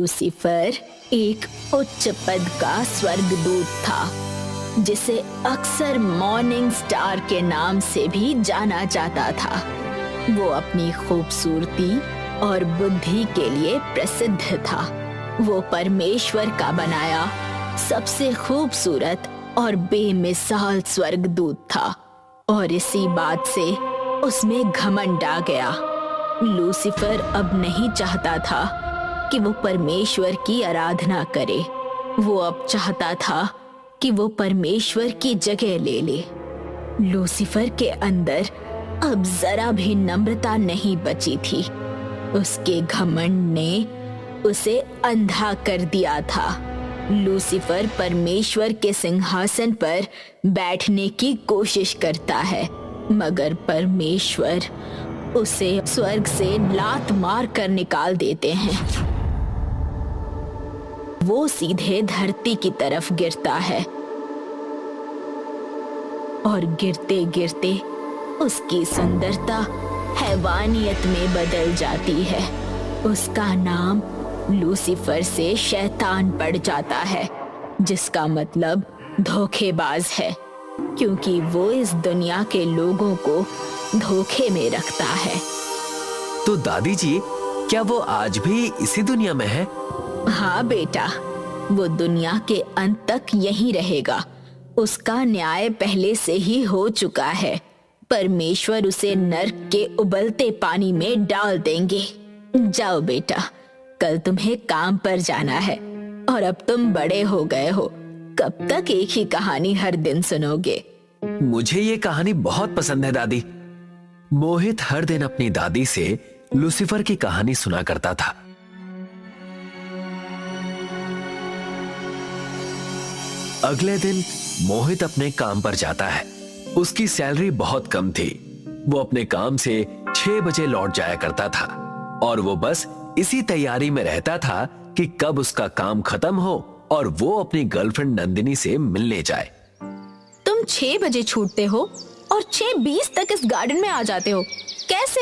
Lucifer एक उच्च पद का स्वर्गदूत था जिसे अक्सर मॉर्निंग स्टार के नाम से भी जाना जाता था। वो अपनी खूबसूरती और बुद्धि के लिए प्रसिद्ध था। वो परमेश्वर का बनाया सबसे खूबसूरत और बेमिसाल स्वर्गदूत था और इसी बात से उसमें घमंड आ गया। लूसीफर अब नहीं चाहता था कि वो परमेश्वर की आराधना करे। वो अब चाहता था कि वो परमेश्वर की जगह ले ले। लूसीफर के अंदर अब जरा भी नम्रता नहीं बची थी। उसके घमंड ने उसे अंधा कर दिया था। लूसीफर परमेश्वर के सिंहासन पर बैठने की कोशिश करता है, मगर परमेश्वर उसे स्वर्ग से लात मार कर निकाल देते हैं। वो सीधे धरती की तरफ गिरता है और गिरते गिरते उसकी सुंदरता हैवानियत में बदल जाती है। उसका नाम लूसीफर से शैतान पड़ जाता है, जिसका मतलब धोखेबाज है, क्योंकि वो इस दुनिया के लोगों को धोखे में रखता है। तो दादी जी, क्या वो आज भी इसी दुनिया में है? हाँ बेटा, वो दुनिया के अंत तक यहीं रहेगा। उसका न्याय पहले से ही हो चुका है। परमेश्वर उसे नर्क के उबलते पानी में डाल देंगे। जाओ बेटा, कल तुम्हें काम पर जाना है और अब तुम बड़े हो गए हो। कब तक एक ही कहानी हर दिन सुनोगे? मुझे ये कहानी बहुत पसंद है दादी। मोहित हर दिन अपनी दादी से लूसीफर की कहानी सुना करता था। अगले दिन मोहित अपने काम पर जाता है। उसकी सैलरी बहुत कम थी। वो अपने काम से 6 बजे लौट जाया करता था और वो बस इसी तैयारी में रहता था कि कब उसका काम खत्म हो और वो अपनी गर्लफ्रेंड नंदिनी से मिलने जाए। तुम 6 बजे छूटते हो और 6:20 तक इस गार्डन में आ जाते हो, कैसे?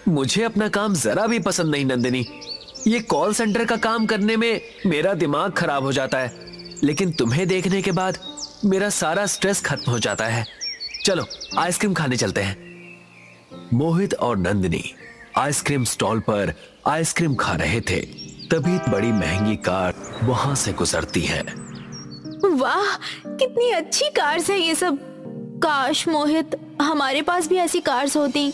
मुझे अपना काम जरा भी पसंद नहीं नंदिनी। ये कॉल सेंटर का काम करने में मेरा दिमाग खराब हो जाता है, लेकिन तुम्हें देखने के बाद मेरा सारा स्ट्रेस खत्म हो जाता है। चलो आइसक्रीम खाने चलते हैं। मोहित और नंदिनी आइसक्रीम स्टॉल पर आइसक्रीम खा रहे थे, तभी बड़ी महंगी कार वहां से गुजरती है। वाह, कितनी अच्छी कार्स है ये सब। काश मोहित, हमारे पास भी ऐसी कार्स होती।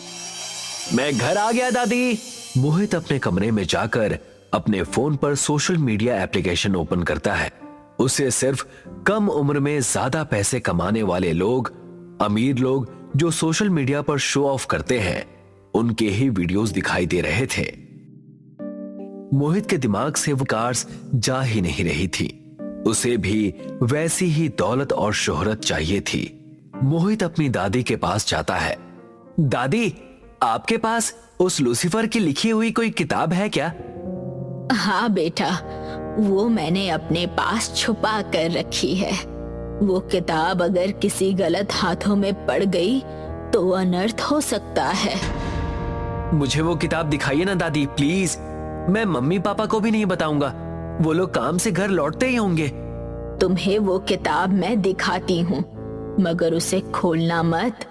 मैं घर आ गया दादी। मोहित अपने कमरे में जाकर अपने फोन पर सोशल मीडिया एप्लीकेशन ओपन करता है। उसे सिर्फ कम उम्र में ज्यादा पैसे कमाने वाले लोग, अमीर लोग जो सोशल मीडिया पर शो ऑफ करते हैं, उनके ही वीडियोस दिखाई दे रहे थे। मोहित के दिमाग से वो कार्स जा ही नहीं रही थी। उसे भी वैसी ही दौलत और शोहरत चाहिए थी। मोहित अपनी दादी के पास जाता है। दादी, आपके पास उस लूसीफर की लिखी हुई कोई किताब है क्या? हाँ बेटा, वो मैंने अपने पास छुपा कर रखी है। वो किताब अगर किसी गलत हाथों में पड़ गई तो अनर्थ हो सकता है। मुझे वो किताब दिखाइए ना दादी, प्लीज। मैं मम्मी पापा को भी नहीं बताऊंगा, वो लोग काम से घर लौटते ही होंगे। तुम्हें वो किताब मैं दिखाती हूँ, मगर उसे खोलना मत।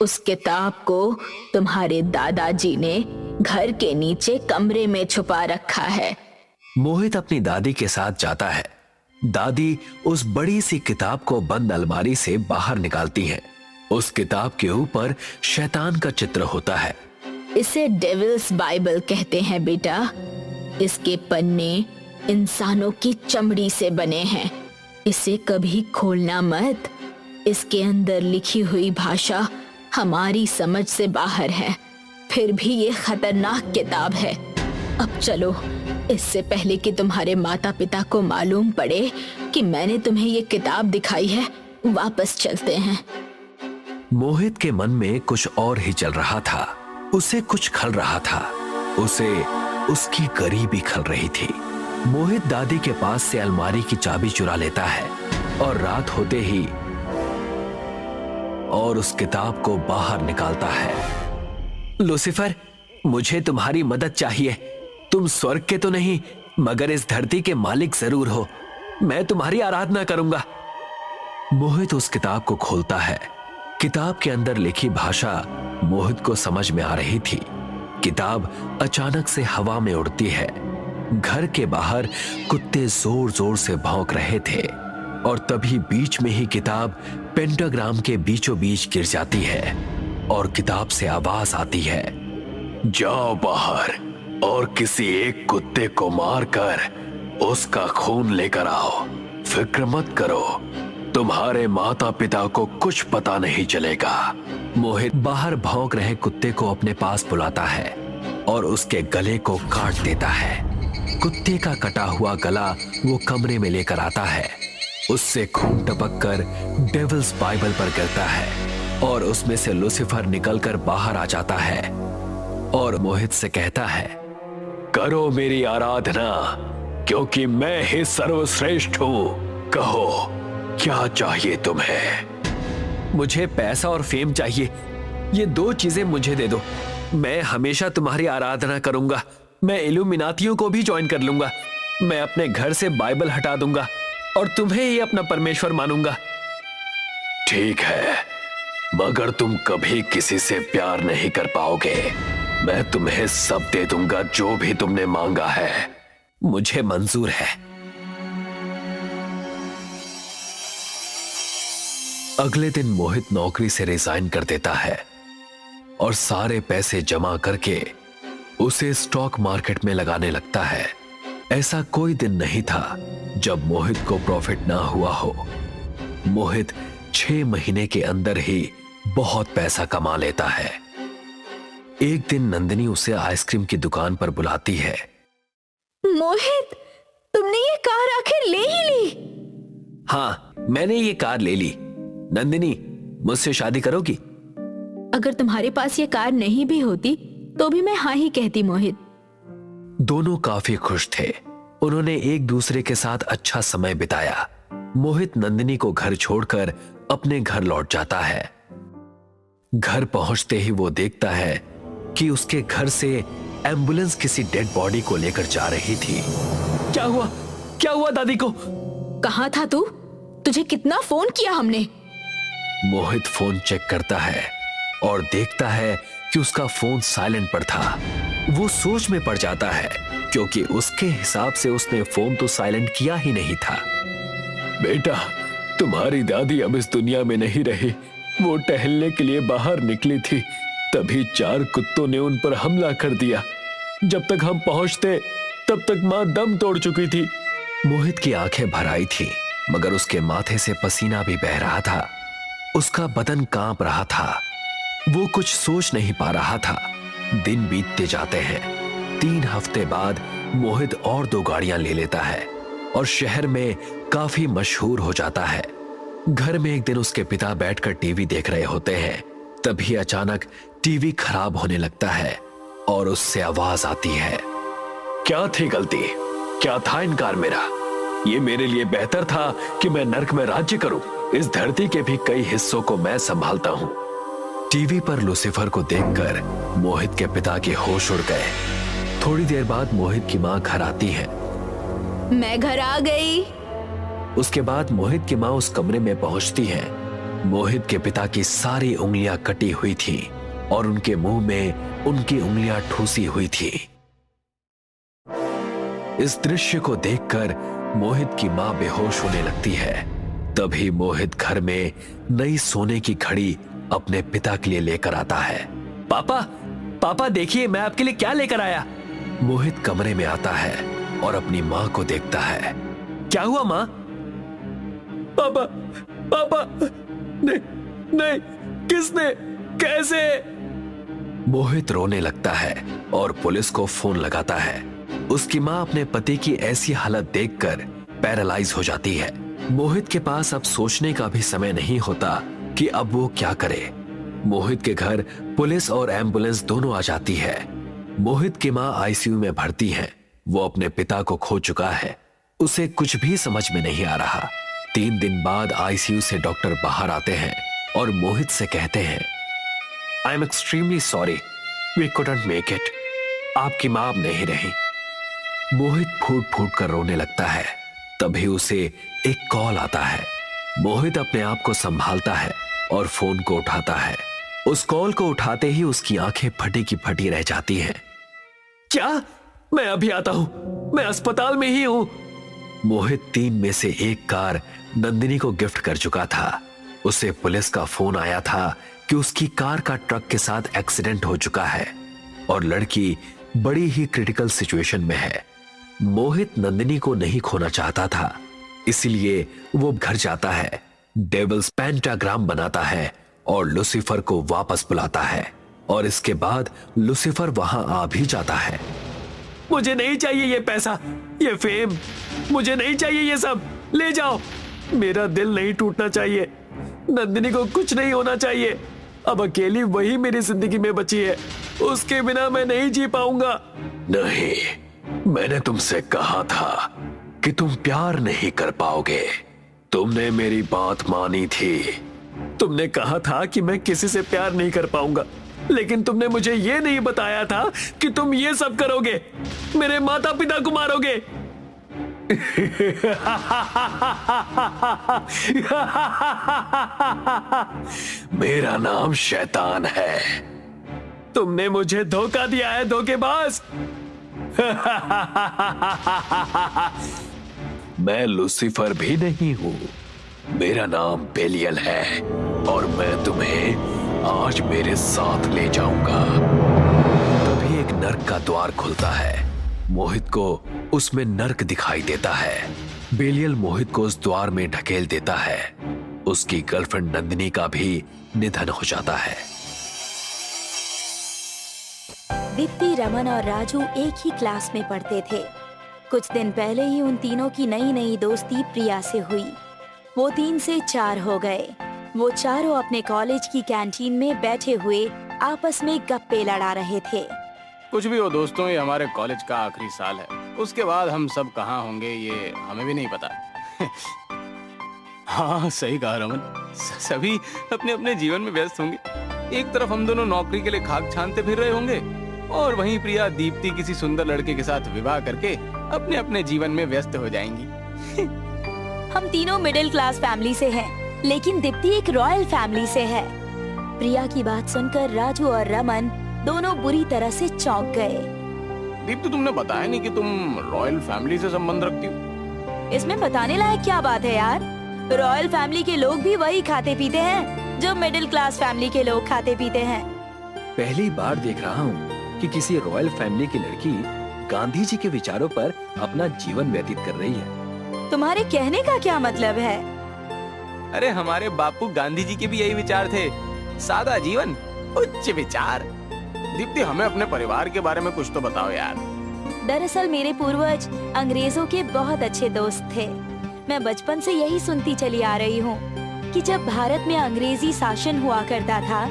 उस किताब को तुम्हारे दादाजी ने घर के नीचे कमरे में छुपा रखा है। मोहित अपनी दादी के साथ जाता है। दादी उस बड़ी सी किताब को बंद अलमारी से बाहर निकालती हैं। उस किताब के ऊपर शैतान का चित्र होता है। इसे डेविल्स बाइबल कहते हैं बेटा। इसके पन्ने इंसानों की चमड़ी से बने हैं। इसे कभी खोलना मत। इसके अंदर लिखी हुई भाषा हमारी समझ से बाहर है, फिर भी ये खतरनाक किताब है। अब चलो, इससे पहले कि तुम्हारे माता पिता को मालूम पड़े कि मैंने तुम्हें ये किताब दिखाई है, वापस चलते हैं। मोहित के मन में कुछ और ही चल रहा था। उसे कुछ खल रहा था। उसे उसकी गरीबी खल रही थी। मोहित दादी के पास से अलमारी की चाबी चुरा लेता है और रात होते ही और उस किताब को बाहर निकालता है। लूसीफर, मुझे तुम्हारी मदद चाहिए। तुम स्वर्ग के तो नहीं, मगर इस धरती के मालिक जरूर हो। मैं तुम्हारी आराधना करूंगा। मोहित उस किताब को खोलता है। किताब के अंदर लिखी भाषा मोहित को समझ में आ रही थी। किताब अचानक से हवा में उड़ती है। घर के बाहर कुत्ते जोर जोर से भौंक रहे थे और तभी बीच में ही किताब पेंटाग्राम के बीचों बीच गिर जाती है और किताब से आवाज आती है, जाओ बाहर और किसी एक कुत्ते को मारकर उसका खून लेकर आओ। फिक्र मत करो, तुम्हारे माता पिता को कुछ पता नहीं चलेगा। मोहित बाहर भौंक रहे कुत्ते को अपने पास बुलाता है और उसके गले को काट देता है। कुत्ते का कटा हुआ गला वो कमरे में लेकर आता है। उससे खून टपक कर डेविल्स बाइबल पर गिरता है और उसमें से लूसीफर निकलकर बाहर आ जाता है और मोहित से कहता है, करो मेरी आराधना क्योंकि मैं ही सर्वश्रेष्ठ हूं। कहो क्या चाहिए तुम्हें? मुझे पैसा और फेम चाहिए। ये दो चीजें मुझे दे दो। मैं हमेशा तुम्हारी आराधना करूंगा। मैं इल्यूमिनातियों को भी ज्वाइन कर लूंगा। मैं अपने घर से बाइबल हटा दूंगा और तुम्हें ही अपना परमेश्वर मानूंगा। ठीक है, मगर तुम कभी किसी से प्यार नहीं कर पाओगे। मैं तुम्हें सब दे दूंगा जो भी तुमने मांगा है। मुझे मंजूर है। अगले दिन मोहित नौकरी से रिजाइन कर देता है और सारे पैसे जमा करके उसे स्टॉक मार्केट में लगाने लगता है। ऐसा कोई दिन नहीं था जब मोहित को प्रॉफिट ना हुआ हो। मोहित 6 महीने के अंदर ही बहुत पैसा कमा लेता है। एक दिन नंदिनी उसे आइसक्रीम की दुकान पर बुलाती है। मोहित, तुमने ये कार आखिर ले ही ली? हाँ, मैंने ये कार ले ली। नंदिनी, मुझसे शादी करोगी? अगर तुम्हारे पास ये कार नहीं भी होती तो भी मैं हाँ ही कहती मोहित। दोनों काफी खुश थे। उन्होंने एक दूसरे के साथ अच्छा समय बिताया। मोहित नंदिनी को घर छोड़कर अपने घर लौट जाता है। घर पहुंचते ही वो देखता है कि उसके घर से एम्बुलेंस किसी डेड बॉडी को लेकर जा रही थी। क्या हुआ? क्या हुआ दादी को? कहाँ था तू? तुझे कितना फोन किया हमने। मोहित फोन चेक करता है और देखता है कि उसका फोन साइलेंट पर था। वो सोच में पड़ जाता है क्योंकि उसके हिसाब से उसने फोन तो साइलेंट किया ही नहीं था। बेटा, तुम्हारी दादी अब इस दुनिया में नहीं रही। वो टहलने के लिए बाहर निकली थी, तभी 4 कुत्तों ने उन पर हमला कर दिया। जब तक हम पहुंचते तब तक मां दम तोड़ चुकी थी। मोहित की आंखें भर आई थी, मगर उसके माथे से पसीना भी बह रहा था। उसका बदन कांप रहा था। वो कुछ सोच नहीं पा रहा था। दिन बीतते जाते हैं। 3 हफ्ते बाद मोहित और 2 गाड़ियां ले लेता है और शहर में काफी मशहूर हो जाता है। घर में एक दिन उसके पिता बैठकर टीवी देख रहे होते हैं। तभी अचानक टीवी खराब होने लगता है और उससे आवाज आती है, क्या थी गलती? क्या था इनकार मेरा? ये मेरे लिए बेहतर था कि मैं नर्क में राज्य करूं। इस धरती के भी कई हिस्सों को मैं संभालता हूं। टीवी पर लूसीफर को देखकर मोहित के पिता के होश उड़ गए। थोड़ी देर बाद मोहित की मां घर आती है। मैं घर आ गई। उसके बाद मोहित की मां उस कमरे में पहुंचती है। मोहित के पिता की सारी उंगलियां कटी हुई थी और उनके मुंह में उनकी उंगलियां ठूसी हुई थी। इस दृश्य को देखकर मोहित की मां बेहोश होने लगती है। तभी मोहित घर में नई सोने की घड़ी अपने पिता के लिए लेकर आता है। पापा, पापा देखिए मैं आपके लिए क्या लेकर आया। मोहित कमरे में आता है और अपनी मां को देखता है। क्या हुआ मां? पापा, पापा, नहीं, नहीं, किसने, कैसे? मोहित रोने लगता है और पुलिस को फोन लगाता है। उसकी मां अपने पति की ऐसी हालत देखकर पैरालाइज हो जाती है। मोहित के पास अब सोचने का भी समय नहीं होता कि अब वो क्या करे। मोहित के घर पुलिस और एम्बुलेंस दोनों आ जाती है। मोहित की मां आईसीयू में भर्ती है। वो अपने पिता को खो चुका है। उसे कुछ भी समझ में नहीं आ रहा। 3 दिन बाद आईसीयू से डॉक्टर बाहर आते हैं और मोहित से कहते हैं, I am extremely sorry, we couldn't make it. आपकी मां अब नहीं रही। मोहित फूट फूट कर रोने लगता है। तभी उसे एक कॉल आता है। मोहित अपने आप को संभालता है और फोन को उठाता है। उस कॉल को उठाते ही उसकी आंखें फटी की फटी रह जाती हैं। क्या? मैं अभी आता हूं, मैं अस्पताल में ही हूं। मोहित 3 में से 1 कार नंदिनी को गिफ्ट कर चुका था। उसे पुलिस का फोन आया था कि उसकी कार का ट्रक के साथ एक्सीडेंट हो चुका है और लड़की बड़ी ही क्रिटिकल सिचुएशन में है। मोहित नंदिनी को नहीं खोना चाहता था, इसलिए वो घर जाता है, डेविल्स पेंटाग्राम बनाता है और लूसीफर को वापस बुलाता है। और इसके बाद लूसीफर वहां आ भी जाता है। मुझे नहीं चाहिए ये पैसा, ये फेम, मुझे नहीं चाहिए ये सब, ले जाओ। मेरा दिल नहीं टूटना चाहिए, नंदिनी को कुछ नहीं होना चाहिए। अब अकेली वही मेरी जिंदगी में बची है, उसके बिना मैं नहीं जी पाऊंगा। नहीं, मैंने तुमसे कहा था कि तुम प्यार नहीं कर पाओगे। तुमने मेरी बात मानी थी। तुमने कहा था कि मैं किसी से प्यार नहीं कर पाऊंगा, लेकिन तुमने मुझे ये नहीं बताया था कि तुम ये सब करोगे, मेरे माता पिता को मारोगे। मेरा नाम शैतान है। तुमने मुझे धोखा दिया है, धोखेबाज। मैं लूसीफर भी नहीं हूं, मेरा नाम बेलियल है और मैं तुम्हें आज मेरे साथ ले जाऊंगा। तभी एक नर्क का द्वार खुलता है। मोहित को उसमें नर्क दिखाई देता है। बेलियल मोहित को उस द्वार में ढकेल देता है। उसकी गर्लफ्रेंड नंदिनी का भी निधन हो जाता है। दीप्ति, रमन और राजू एक ही क्लास में पढ़ते थे। कुछ दिन पहले ही उन तीनों की नई नई दोस्ती प्रिया से हुई। वो 3 से 4 हो गए। वो चारों अपने कॉलेज की कैंटीन में बैठे हुए आपस में गप्पे लड़ा रहे थे। कुछ भी हो दोस्तों, ये हमारे कॉलेज का आखिरी साल है। उसके बाद हम सब कहाँ होंगे ये हमें भी नहीं पता। हाँ सही कहा रमन, सभी अपने अपने जीवन में व्यस्त होंगे। एक तरफ हम दोनों नौकरी के लिए खाक छानते फिर रहे होंगे और वहीं प्रिया दीप्ति किसी सुंदर लड़के के साथ विवाह करके अपने अपने जीवन में व्यस्त हो जाएंगी। हम तीनों मिडिल क्लास फैमिली से हैं, लेकिन दीप्ति एक रॉयल फैमिली से है। प्रिया की बात सुनकर राजू और रमन दोनों बुरी तरह से चौंक गए। दीप्ति, तुमने बताया नहीं कि तुम रॉयल फैमिली से संबंध रखती हो। इसमें बताने लायक क्या बात है यार? रॉयल फैमिली के लोग भी वही खाते पीते हैं जो मिडिल क्लास फैमिली के लोग खाते पीते हैं। पहली बार देख रहा हूँ कि किसी रॉयल फैमिली की लड़की गांधी जी के विचारों पर अपना जीवन व्यतीत कर रही है। तुम्हारे कहने का क्या मतलब है? अरे हमारे बापू गांधी जी के भी यही विचार थे, सादा जीवन, उच्च विचार। दीप्ति, हमें अपने परिवार के बारे में कुछ तो बताओ यार। दरअसल मेरे पूर्वज अंग्रेजों के बहुत अच्छे दोस्त थे। मैं बचपन से यही सुनती चली आ रही हूँ कि जब भारत में अंग्रेजी शासन हुआ करता था,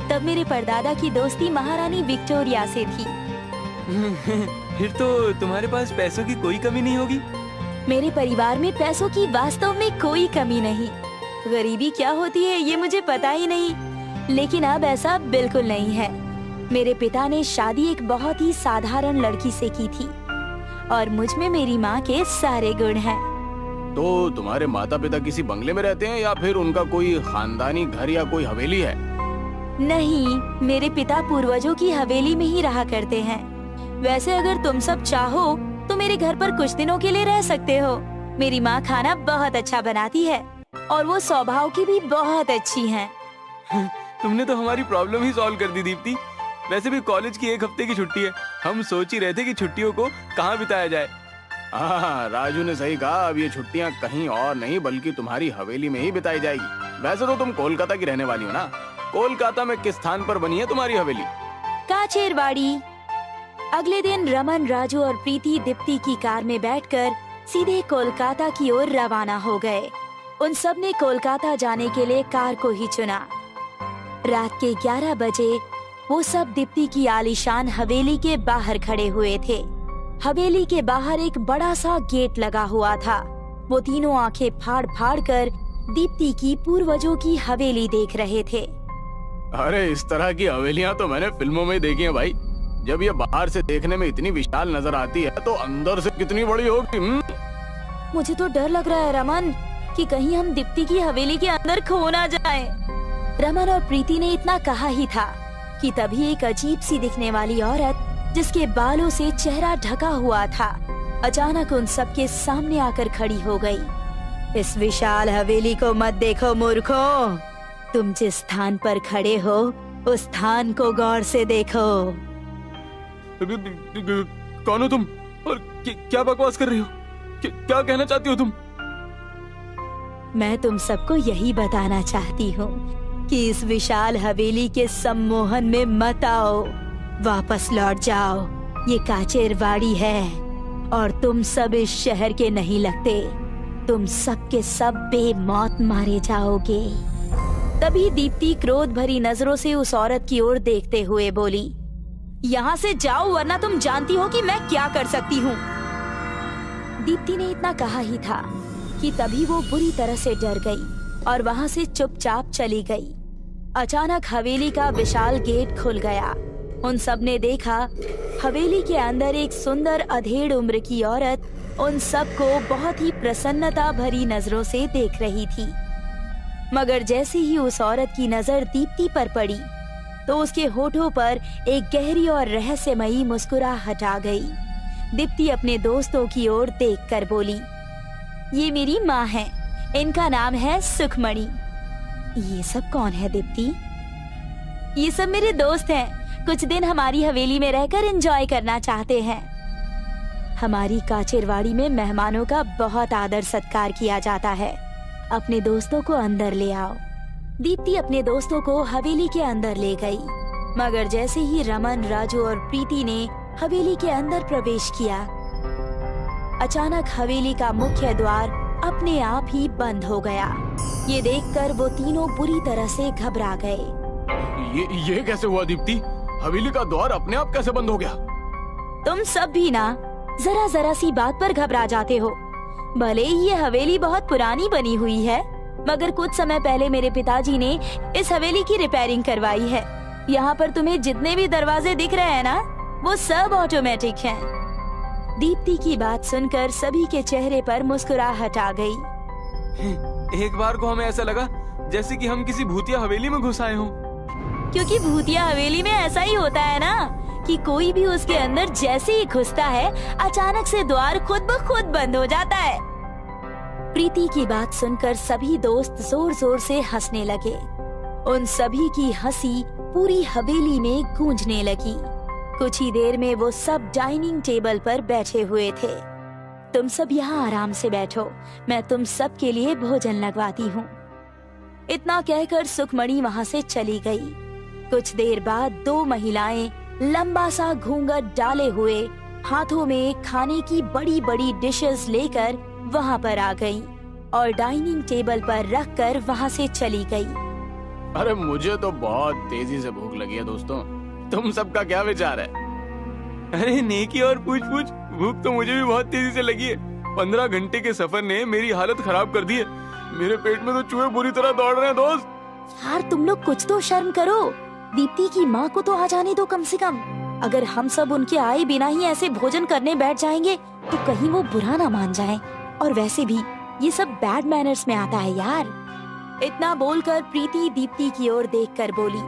तब मेरे परदादा की दोस्ती महारानी विक्टोरिया से थी। फिर तो तुम्हारे पास पैसों की कोई कमी नहीं होगी। मेरे परिवार में पैसों की वास्तव में कोई कमी नहीं। गरीबी क्या होती है ये मुझे पता ही नहीं, लेकिन अब ऐसा बिल्कुल नहीं है। मेरे पिता ने शादी एक बहुत ही साधारण लड़की से की थी और मुझ में मेरी माँ के सारे गुण हैं। तो तुम्हारे माता पिता किसी बंगले में रहते हैं या फिर उनका कोई खानदानी घर या कोई हवेली है? नहीं, मेरे पिता पूर्वजों की हवेली में ही रहा करते हैं। वैसे अगर तुम सब चाहो तो मेरे घर पर कुछ दिनों के लिए रह सकते हो। मेरी माँ खाना बहुत अच्छा बनाती है और वो स्वभाव की भी बहुत अच्छी हैं। तुमने तो हमारी प्रॉब्लम ही सॉल्व कर दी दीप्ति। वैसे भी कॉलेज की 1 हफ्ते की छुट्टी है, हम सोच ही रहे थे कि छुट्टियों को कहाँ बिताया जाए। हाँ, राजू ने सही कहा, अब ये छुट्टियाँ कहीं और नहीं बल्कि तुम्हारी हवेली में ही बिताई जाएगी। वैसे तो तुम कोलकाता की रहने वाली हो ना? कोलकाता में किस स्थान पर बनी है तुम्हारी हवेली? काचेरवाड़ी। अगले दिन रमन, राजू और प्रीति दीप्ति की कार में बैठकर सीधे कोलकाता की ओर रवाना हो गए। उन सब ने कोलकाता जाने के लिए कार को ही चुना। रात के 11 बजे वो सब दीप्ति की आलीशान हवेली के बाहर खड़े हुए थे। हवेली के बाहर एक बड़ा सा गेट लगा हुआ था। वो तीनों आंखें फाड़ फाड़ कर दीप्ति की पूर्वजों की हवेली देख रहे थे। अरे इस तरह की हवेलियां तो मैंने फिल्मों में देखी हैं भाई। जब ये बाहर से देखने में इतनी विशाल नजर आती है तो अंदर से कितनी बड़ी होगी। मुझे तो डर लग रहा है रमन कि कहीं हम दीप्ति की हवेली के अंदर खो ना जाए। रमन और प्रीति ने इतना कहा ही था कि तभी एक अजीब सी दिखने वाली औरत जिसके बालों से चेहरा ढका हुआ था अचानक उन सबके सामने आकर खड़ी हो गई। इस विशाल हवेली को मत देखो मूर्खों, तुम जिस स्थान पर खड़े हो उस स्थान को गौर से देखो। कौन हो तुम और क्या बकवास कर रही हो? क्या कहना चाहती हो तुम? मैं तुम सबको यही बताना चाहती हूँ कि इस विशाल हवेली के सम्मोहन में मत आओ, वापस लौट जाओ। ये काचेरवाड़ी है और तुम सब इस शहर के नहीं लगते, तुम सब के सब बेमौत मारे जाओगे। तभी दीप्ति क्रोध भरी नजरों से उस औरत की ओर देखते हुए बोली, यहाँ से जाओ वरना तुम जानती हो कि मैं क्या कर सकती हूँ। दीप्ति ने इतना कहा ही था कि तभी वो बुरी तरह से डर गई और वहाँ से चुपचाप चली गई। अचानक हवेली का विशाल गेट खुल गया। उन सब ने देखा हवेली के अंदर एक सुंदर अधेड़ उम्र की औरत उन सबको बहुत ही प्रसन्नता भरी नजरों से देख रही थी। मगर जैसे ही उस औरत की नजर दीप्ति पर पड़ी तो उसके होठों पर एक गहरी और रहस्यमयी मुस्कुराहट आ गई। दीप्ति अपने दोस्तों की ओर देखकर बोली, ये मेरी माँ है, इनका नाम है सुखमणि। ये सब कौन है दीप्ति? ये सब मेरे दोस्त हैं, कुछ दिन हमारी हवेली में रहकर एंजॉय करना चाहते हैं। हमारी काचेरवाड़ी में मेहमानों का बहुत आदर सत्कार किया जाता है, अपने दोस्तों को अंदर ले आओ। दीप्ति अपने दोस्तों को हवेली के अंदर ले गई, मगर जैसे ही रमन, राजू और प्रीति ने हवेली के अंदर प्रवेश किया, अचानक हवेली का मुख्य द्वार अपने आप ही बंद हो गया। ये देखकर वो तीनों बुरी तरह से घबरा गए। ये कैसे हुआ दीप्ति? हवेली का द्वार अपने आप कैसे बंद हो गया? तुम सब भी ना जरा जरा सी बात पर घबरा जाते हो। भले ही ये हवेली बहुत पुरानी बनी हुई है, मगर कुछ समय पहले मेरे पिताजी ने इस हवेली की रिपेयरिंग करवाई है। यहाँ पर तुम्हें जितने भी दरवाजे दिख रहे हैं ना, वो सब ऑटोमेटिक हैं। दीप्ति की बात सुनकर सभी के चेहरे पर मुस्कुराहट आ गई। एक बार को हमें ऐसा लगा जैसे कि हम किसी भूतिया हवेली में घुस आए हों। क्योंकि भूतिया हवेली में ऐसा ही होता है ना कि कोई भी उसके अंदर जैसे ही घुसता है, अचानक से द्वार खुद ब खुद बंद हो जाता है। प्रीति की बात सुनकर सभी दोस्त जोर जोर से हंसने लगे। उन सभी की हंसी पूरी हवेली में गूंजने लगी। कुछ ही देर में वो सब डाइनिंग टेबल पर बैठे हुए थे। तुम सब यहाँ आराम से बैठो, मैं तुम सब के लिए भोजन लगवाती हूँ। इतना कहकर सुखमणि वहाँ से चली गई। कुछ देर बाद दो महिलाएं लंबा सा घूंघट डाले हुए हाथों में खाने की बड़ी बड़ी डिशेस लेकर वहाँ पर आ गईं और डाइनिंग टेबल पर रखकर वहाँ से चली गई। अरे मुझे तो बहुत तेजी से भूख लगी है दोस्तों, तुम सबका क्या विचार है? अरे नेकी और पूछ पूछ, भूख तो मुझे भी बहुत तेजी से लगी है। 15 घंटे के सफर ने मेरी हालत खराब कर दी है। मेरे पेट में तो चूहे बुरी तरह दौड़ रहे हैं दोस्त। यार तुम लोग कुछ तो शर्म करो। दीप्ति की माँ को तो आ जाने दो कम से कम। अगर हम सब उनके आए बिना ही ऐसे भोजन करने बैठ जाएंगे तो कहीं वो बुरा ना मान जाए। और वैसे भी ये सब बैड मैनर्स में आता है यार। इतना बोलकर प्रीति दीप्ति की ओर देखकर बोली।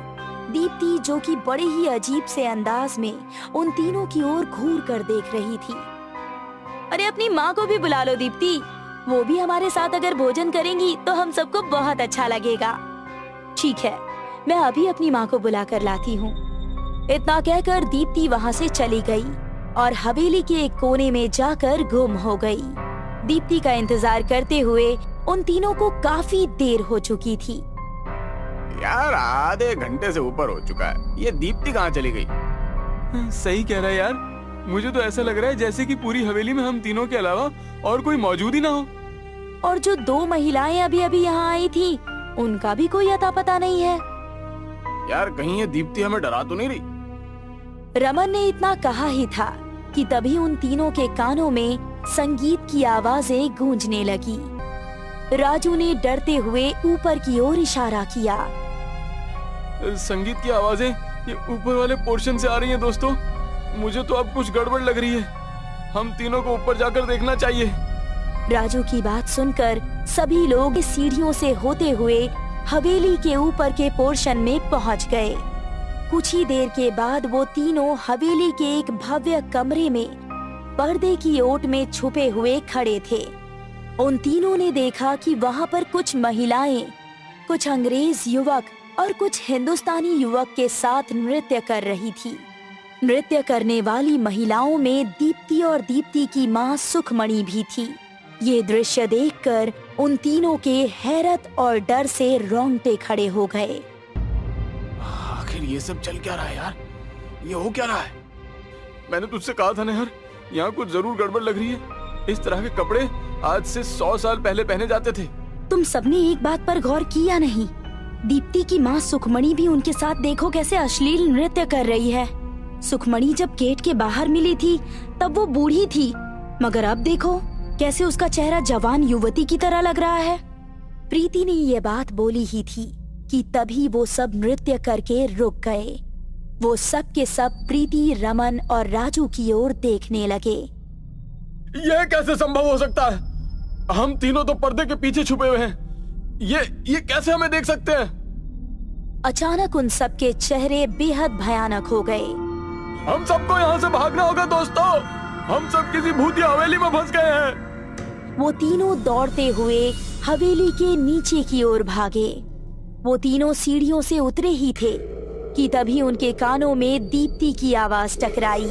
दीप्ति जो कि बड़े ही अजीब से अंदाज में उन तीनों की ओर घूर कर देख रही थी। अरे अपनी माँ को भी बुला लो दीप्ति, वो भी हमारे साथ अगर भोजन करेंगी तो हम सबको बहुत अच्छा लगेगा। ठीक है, मैं अभी अपनी माँ को बुला कर लाती हूँ। इतना कहकर दीप्ति वहाँ से चली गई और हवेली के एक कोने में जाकर गुम हो गई। दीप्ति का इंतजार करते हुए उन तीनों को काफी देर हो चुकी थी। यार आधे घंटे से ऊपर हो चुका है, ये दीप्ति कहाँ चली गई? सही कह रहा है यार, मुझे तो ऐसा लग रहा है जैसे कि पूरी हवेली में हम तीनों के अलावा और कोई मौजूद ही ना हो। और जो दो महिलाएं अभी अभी यहाँ आई थी, उनका भी कोई अता पता नहीं है। यार कहीं ये दीप्ति हमें डरा तो नहीं रही? रमन ने इतना कहा ही था कि तभी उन तीनों के कानों में संगीत की आवाजें गूंजने लगी। राजू ने डरते हुए ऊपर की ओर इशारा किया। संगीत की आवाजें ये ऊपर वाले पोर्शन से आ रही हैं दोस्तों। मुझे तो अब कुछ गड़बड़ लग रही है। हम तीनों को ऊपर जाकर देखना चाहिए। राजू की बात सुनकर सभी लोग सीढ़ियों से होते हुए हवेली के ऊपर के पोर्शन में पहुंच गए। कुछ ही देर के बाद वो तीनों हवेली के एक भव्य कमरे में पर्दे की ओट में छुपे हुए खड़े थे। उन तीनों ने देखा कि वहाँ पर कुछ महिलाएं, कुछ अंग्रेज युवक और कुछ हिंदुस्तानी युवक के साथ नृत्य कर रही थी। नृत्य करने वाली महिलाओं में दीप्ति और दीप्ति की मां सुखमणि भी थी। ये दृश्य देखकर उन तीनों के हैरत और डर से रोंगटे खड़े हो गए। आखिर ये सब चल क्या रहा है यार? ये हो क्या रहा है? मैंने तुझसे कहा था ना यार, यहाँ कुछ जरूर गड़बड़ लग रही है। इस तरह के कपड़े आज से 100 साल पहले पहने जाते थे। तुम सबने एक बात पर गौर किया नहीं? दीप्ति की माँ सुखमणि भी उनके साथ देखो कैसे अश्लील नृत्य कर रही है। सुखमणि जब गेट के बाहर मिली थी तब वो बूढ़ी थी, मगर अब देखो कैसे उसका चेहरा जवान युवती की तरह लग रहा है। प्रीति ने ये बात बोली ही थी कि तभी वो सब नृत्य करके रुक गए। वो सब के सब प्रीति, रमन और राजू की ओर देखने लगे। यह कैसे संभव हो सकता है? हम तीनों तो पर्दे के पीछे छुपे हुए हैं। ये कैसे हमें देख सकते हैं? अचानक उन सब के चेहरे बेहद भयानक हो गए। हम सबको यहाँ से भागना होगा दोस्तों। हम सब किसी भूतिया हवेली में फंस गए हैं। वो तीनों दौड़ते हुए हवेली के नीचे की ओर भागे। वो तीनों सीढ़ियों से उतरे ही थे कि तभी उनके कानों में दीप्ति की आवाज टकराई।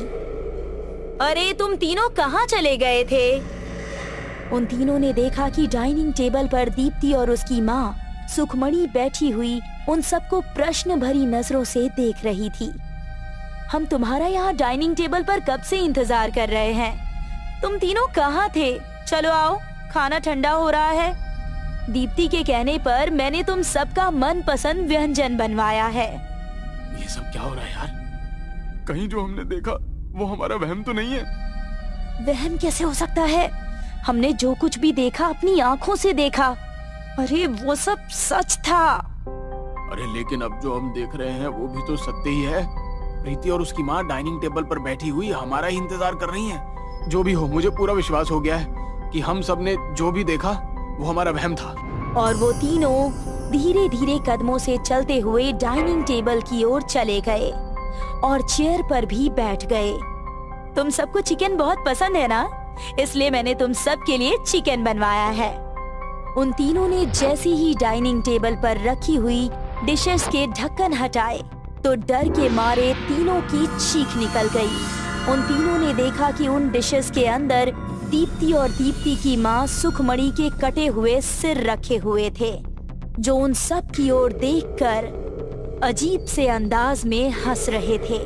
अरे तुम तीनों कहाँ चले गए थे? उन तीनों ने देखा कि डाइनिंग टेबल पर दीप्ति और उसकी माँ सुखमणि बैठी हुई उन सबको प्रश्न भरी नजरों से देख रही थी। हम तुम्हारा यहाँ डाइनिंग टेबल पर कब से इंतजार कर रहे हैं। तुम तीनों कहाँ थे? चलो आओ, खाना ठंडा हो रहा है। दीप्ति के कहने पर मैंने तुम सबका मनपसंद व्यंजन बनवाया है। ये सब क्या हो रहा है यार? कहीं जो हमने देखा वो हमारा वहम तो नहीं है? वहम कैसे हो सकता है? हमने जो कुछ भी देखा अपनी आंखों से देखा। अरे वो सब सच था। अरे लेकिन अब जो हम देख रहे हैं वो भी तो सत्य ही है। प्रीति और उसकी माँ डाइनिंग टेबल पर बैठी हुई हमारा ही इंतजार कर रही हैं। जो भी हो, मुझे पूरा विश्वास हो गया है कि हम सब ने जो भी देखा वो हमारा वहम था। और वो तीनों धीरे धीरे कदमों से चलते हुए डाइनिंग टेबल की ओर चले गए और चेयर पर भी बैठ गए। तुम सबको चिकन बहुत पसंद है ना, इसलिए मैंने तुम सब के लिए चिकन बनवाया है। उन तीनों ने जैसे ही डाइनिंग टेबल पर रखी हुई डिशेस के ढक्कन हटाए तो डर के मारे तीनों की चीख निकल गई। उन तीनों ने देखा कि उन डिशेस के अंदर दीप्ति और दीप्ति की माँ सुखमणि के कटे हुए सिर रखे हुए थे, जो उन सब की ओर देखकर अजीब से अंदाज में हंस रहे थे।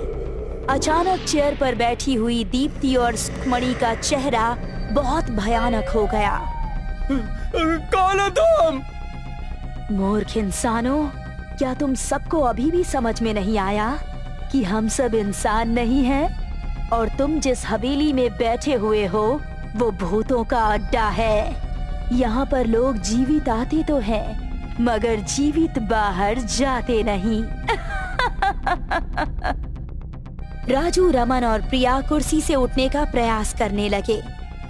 अचानक चेयर पर बैठी हुई दीप्ति और सुखमणि का चेहरा बहुत भयानक हो गया। कौन हो तुम? मूर्ख इंसानों, क्या तुम सबको अभी भी समझ में नहीं आया कि हम सब इंसान नहीं हैं और तुम जिस हवेली में बैठे हुए हो वो भूतों का अड्डा है। यहाँ पर लोग जीवित आते तो हैं मगर जीवित बाहर जाते नहीं। राजू, रमन और प्रिया कुर्सी से उठने का प्रयास करने लगे।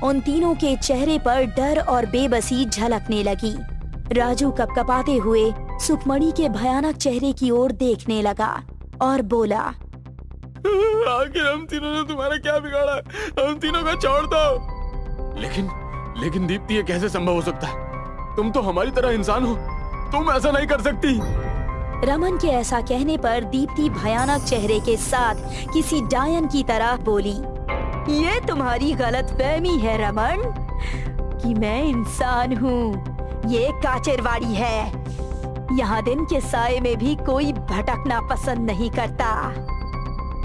उन तीनों के चेहरे पर डर और बेबसी झलकने लगी। राजू कपकपाते हुए सुखमणि के भयानक चेहरे की ओर देखने लगा और बोला, आखिर हम तीनों ने तुम्हारा क्या बिगाड़ा? हम तीनों का छोड़ दो। लेकिन दीप्ति, ये कैसे संभव हो सकता है? तुम तो हमारी तरह इंसान हो, तुम ऐसा नहीं कर सकती। रमन के ऐसा कहने पर दीप्ति भयानक चेहरे के साथ किसी डायन की तरह बोली, ये तुम्हारी गलतफहमी है रमन कि मैं इंसान हूँ। ये काचरवाड़ी है। यहाँ दिन के साये में भी कोई भटकना पसंद नहीं करता।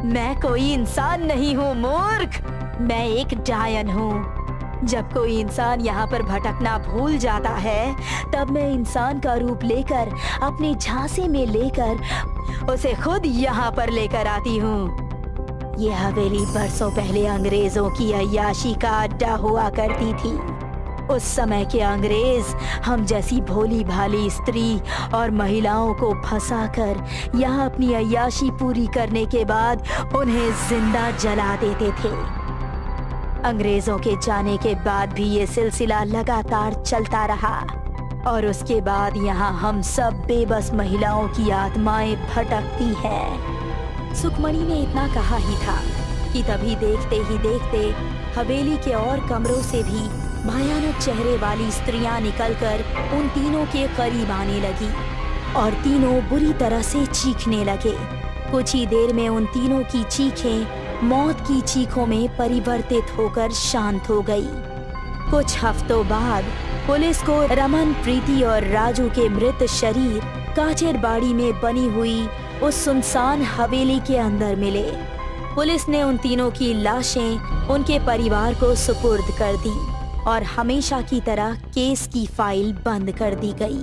मैं कोई इंसान नहीं हूँ मूर्ख, मैं एक डायन हूँ। जब कोई इंसान यहाँ पर भटकना भूल जाता है तब मैं इंसान का रूप लेकर अपने झांसे में लेकर उसे खुद यहाँ पर लेकर आती हूँ। ये हवेली बरसों पहले अंग्रेजों की अय्याशी का अड्डा हुआ करती थी। उस समय के अंग्रेज हम जैसी भोली भाली स्त्री और महिलाओं को फंसाकर यहाँ अपनी अय्याशी पूरी करने के बाद उन्हें जिंदा जला देते थे। अंग्रेजों के जाने के बाद भी ये सिलसिला लगातार चलता रहा और उसके बाद यहाँ हम सब बेबस महिलाओं की आत्माएं भटकती हैं। सुखमणि ने इतना कहा ही था कि तभी देखते ही देखते हवेली के और कमरों से भी भयानक चेहरे वाली स्त्रियां निकलकर उन तीनों के करीब आने लगी और तीनों बुरी तरह से चीखने लगे। कुछ ही देर में उन तीनों की चीखें मौत की चीखों में परिवर्तित होकर शांत हो गई। कुछ हफ्तों बाद पुलिस को रमन, प्रीति और राजू के मृत शरीर काचेर बाड़ी में बनी हुई उस सुनसान हवेली के अंदर मिले। पुलिस ने उन तीनों की लाशें उनके परिवार को सुपुर्द कर दी और हमेशा की तरह केस की फाइल बंद कर दी गई।